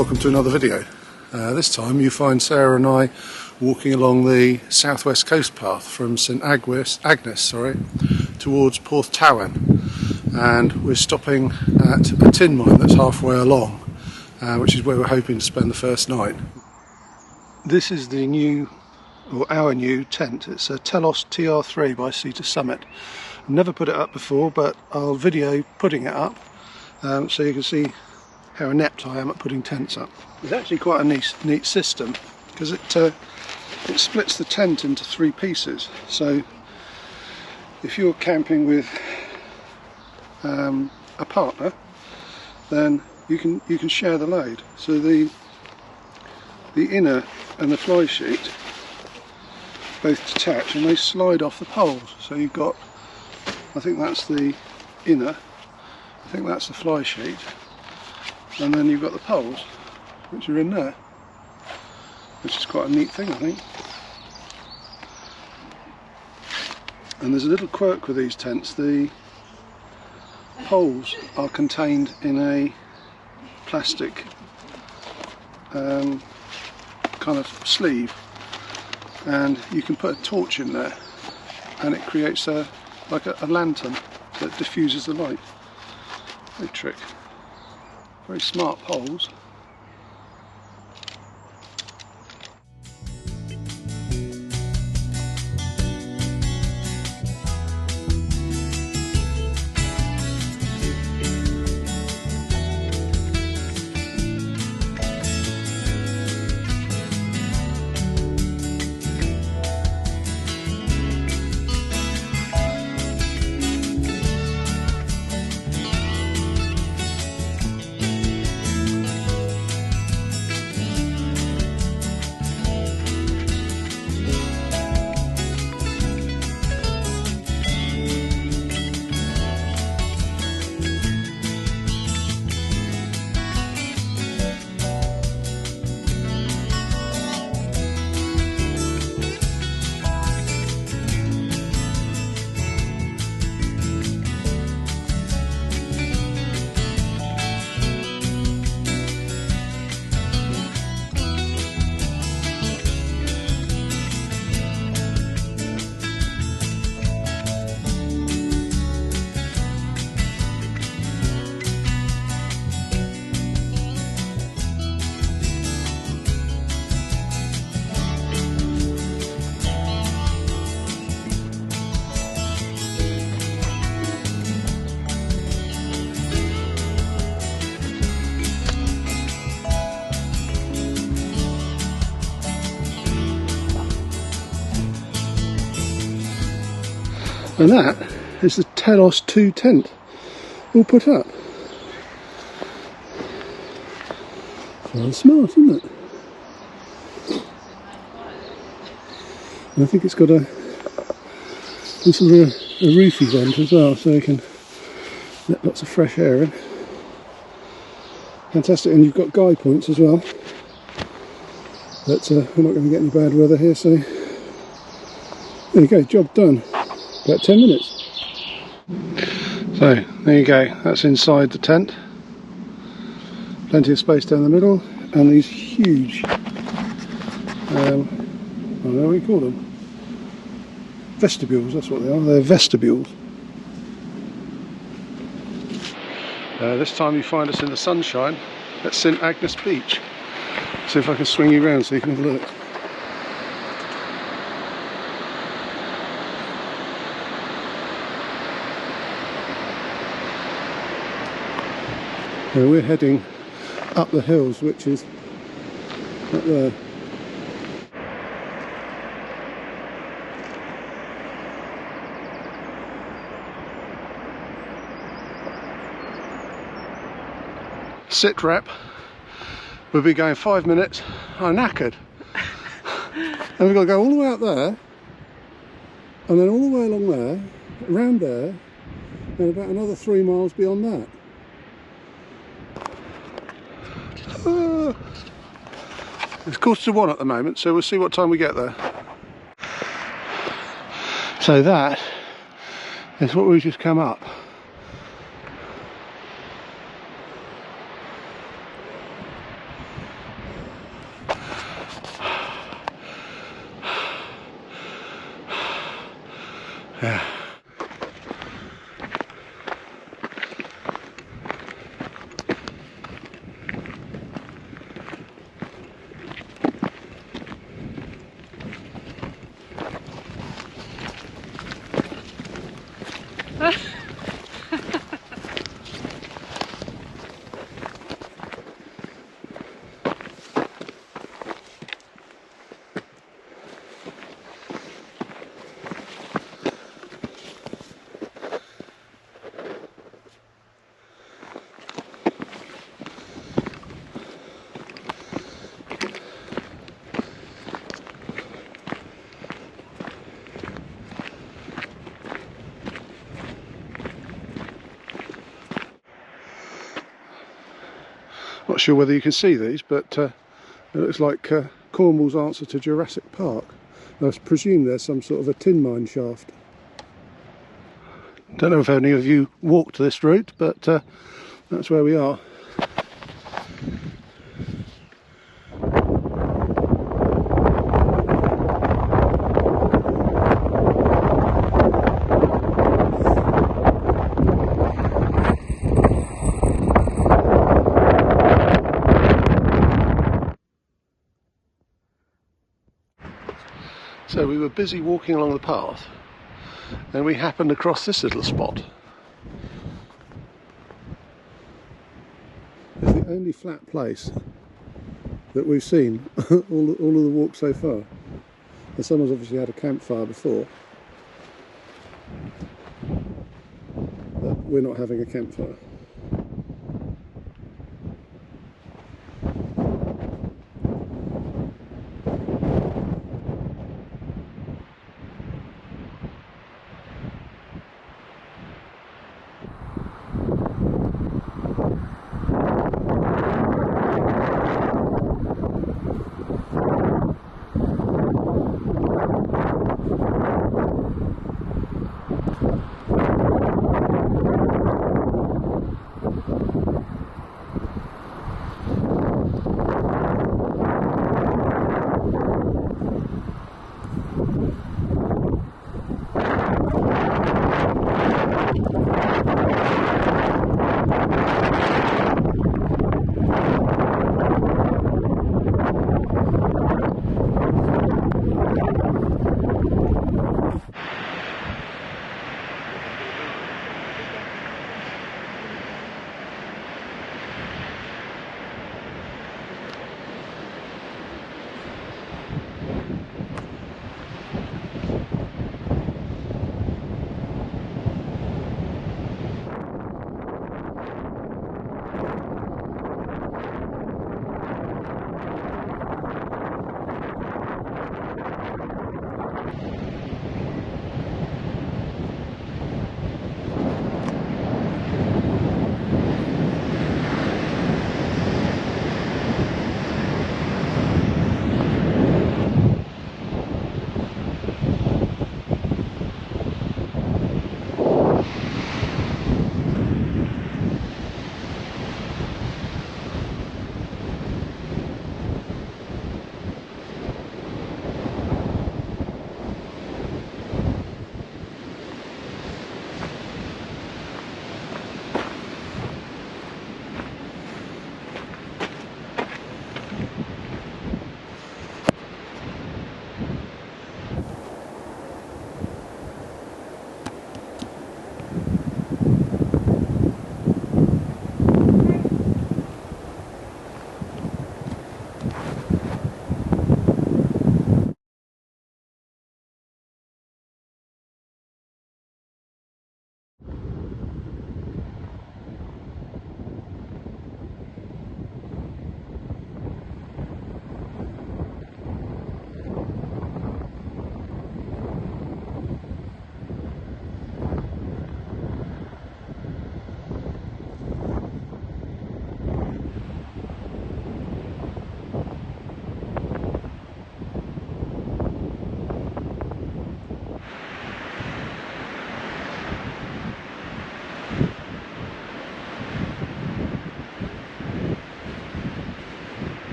welcome to another video. This time you find Sarah and I walking along the southwest coast path from St Agnes towards Porthtowan, and we're stopping at a tin mine that's halfway along, which is where we're hoping to spend the first night. This is the new, or our new tent. It's a Telos TR03 by Sea to Summit. I've never put it up before, but I'll video putting it up so you can see how inept I am at putting tents up. It's actually quite a neat system, because it splits the tent into three pieces. So if you're camping with a partner, then you can share the load. So the inner and the fly sheet both detach and they slide off the poles. So you've got, I think that's the inner, I think that's the fly sheet, and then you've got the poles which are in there, which is quite a neat thing, I think. And there's a little quirk with these tents. The poles are contained in a plastic kind of sleeve, and you can put a torch in there and it creates like a lantern that diffuses the light. Great trick. Very smart poles. And that is the Telos 2 tent, all put up. Well, smart, isn't it? And I think it's got this sort of a roofy vent as well, so you can let lots of fresh air in. Fantastic, and you've got guy points as well. But we're not going to get any bad weather here, so there you go, job done. About 10 minutes. So there you go, that's inside the tent. Plenty of space down the middle, and these huge, I don't know what you call them, vestibules, that's what they are, they're vestibules. This time you find us in the sunshine at St Agnes Beach. See if I can swing you around so you can have a look. We're heading up the hills, which is up there. Sit rep. We'll be going 5 minutes. I'm knackered. And we've got to go all the way up there, and then all the way along there, around there, and about another 3 miles beyond that. It's 1:45 at the moment, so we'll see what time we get there. So that is what we've just come up. Yeah. Not sure whether you can see these, but it looks like Cornwall's answer to Jurassic Park. I presume there's some sort of a tin mine shaft. Don't know if any of you walked this route, but that's where we are. So we were busy walking along the path and we happened across this little spot. It's the only flat place that we've seen all of the walk so far. And someone's obviously had a campfire before, but we're not having a campfire.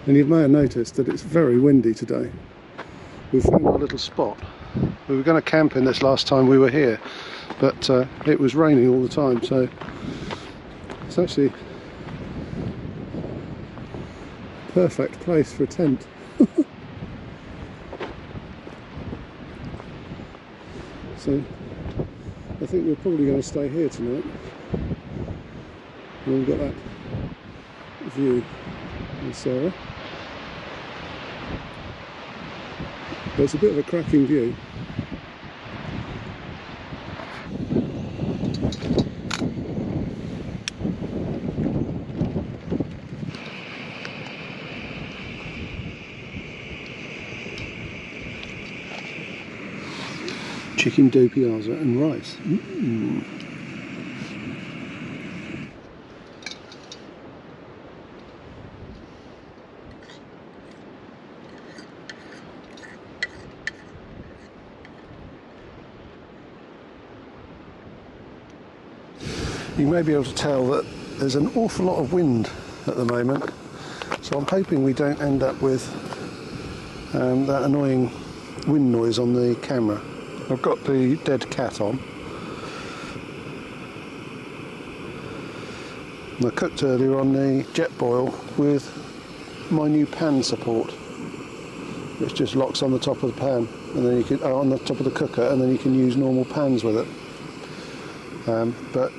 And you may have noticed that it's very windy today. We've found our little spot. We were going to camp in this last time we were here, but it was raining all the time, so it's actually a perfect place for a tent. So I think we're probably going to stay here tonight. And we've got that view of Sarah. But it's a bit of a cracking view. Chicken dough piazza and rice. You may be able to tell that there's an awful lot of wind at the moment, so I'm hoping we don't end up with that annoying wind noise on the camera. I've got the dead cat on. And I cooked earlier on the jet boil with my new pan support, which just locks on the top of the pan, and then you can on the top of the cooker, and then you can use normal pans with it. But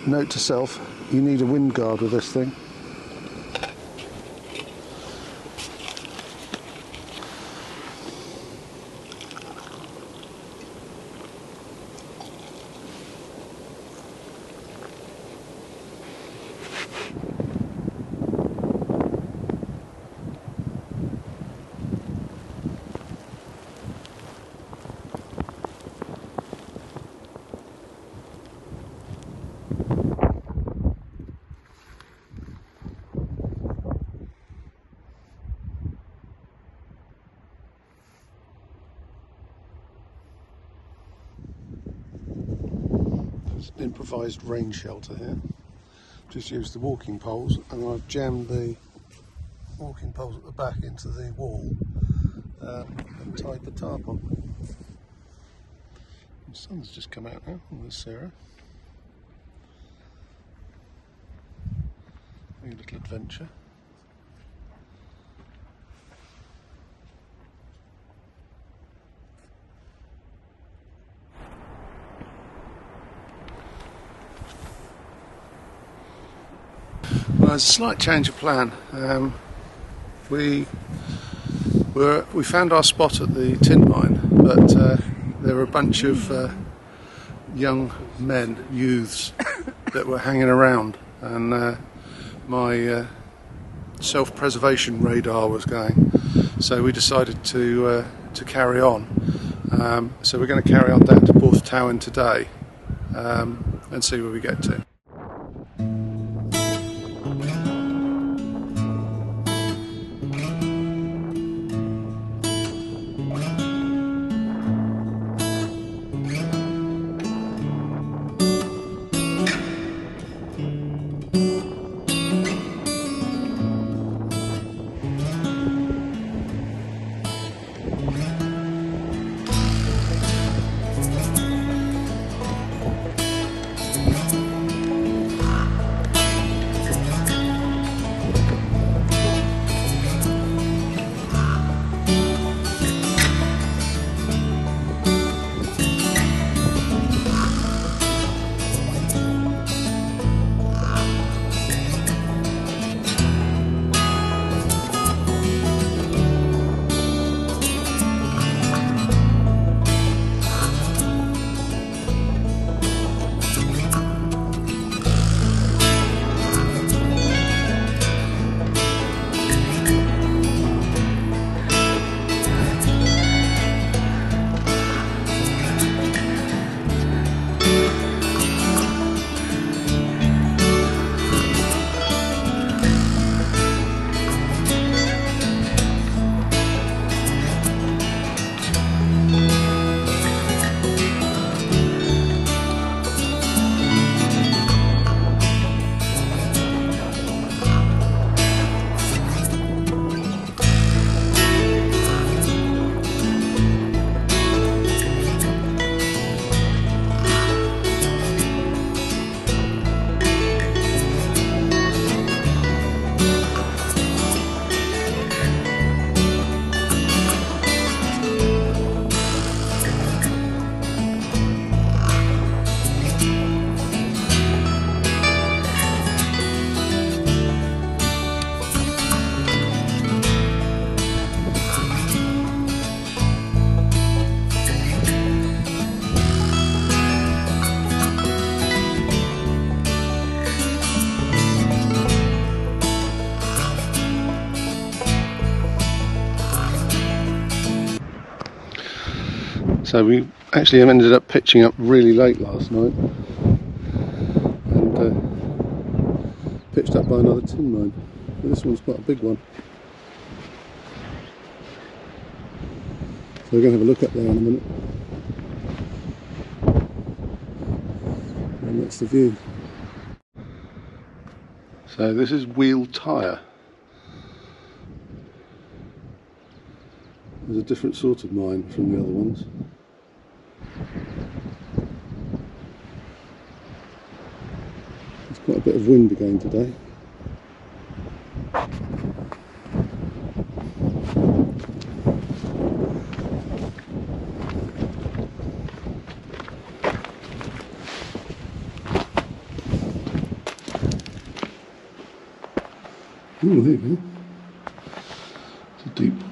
note to self: you need a wind guard with this thing. Improvised rain shelter here. Just used the walking poles, and I've jammed the walking poles at the back into the wall and tied the tarp on. The sun's just come out now. There's Sarah. A little adventure. Well, there's a slight change of plan. We found our spot at the tin mine, but there were a bunch of young men, youths, that were hanging around, and my self-preservation radar was going. So we decided to carry on. So we're going to carry on down to Porth Towyn today and see where we get to. So we actually ended up pitching up really late last night and pitched up by another tin mine. But this one's quite a big one. So we're going to have a look up there in a minute. And that's the view. So this is Wheel Tyre. There's a different sort of mine from the other ones. There's quite a bit of wind again today. Oh, there you go. It's a deep one.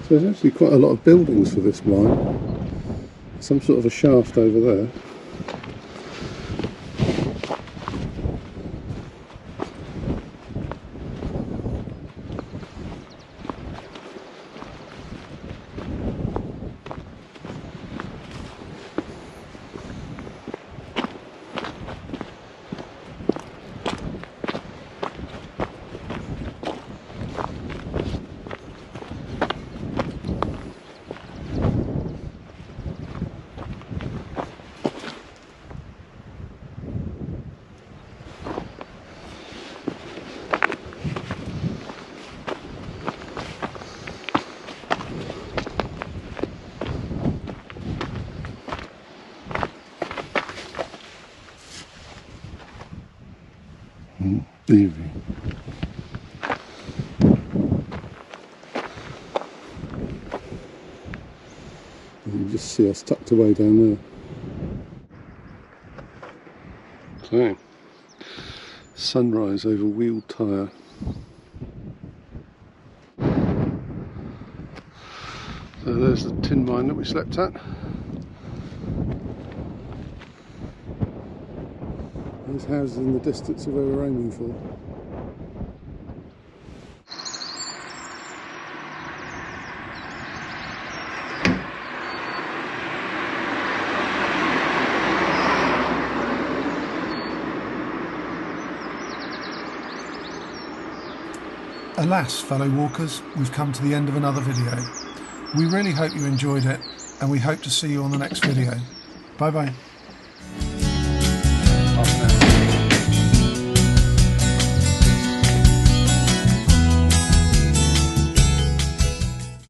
So there's actually quite a lot of buildings for this mine. Some sort of a shaft over there. Easy. You can just see us tucked away down there. So, sunrise over Wheel Tyre. So there's the tin mine that we slept at. There's houses in the distance of where we're aiming for. Alas, fellow walkers, we've come to the end of another video. We really hope you enjoyed it, and we hope to see you on the next video. Bye bye.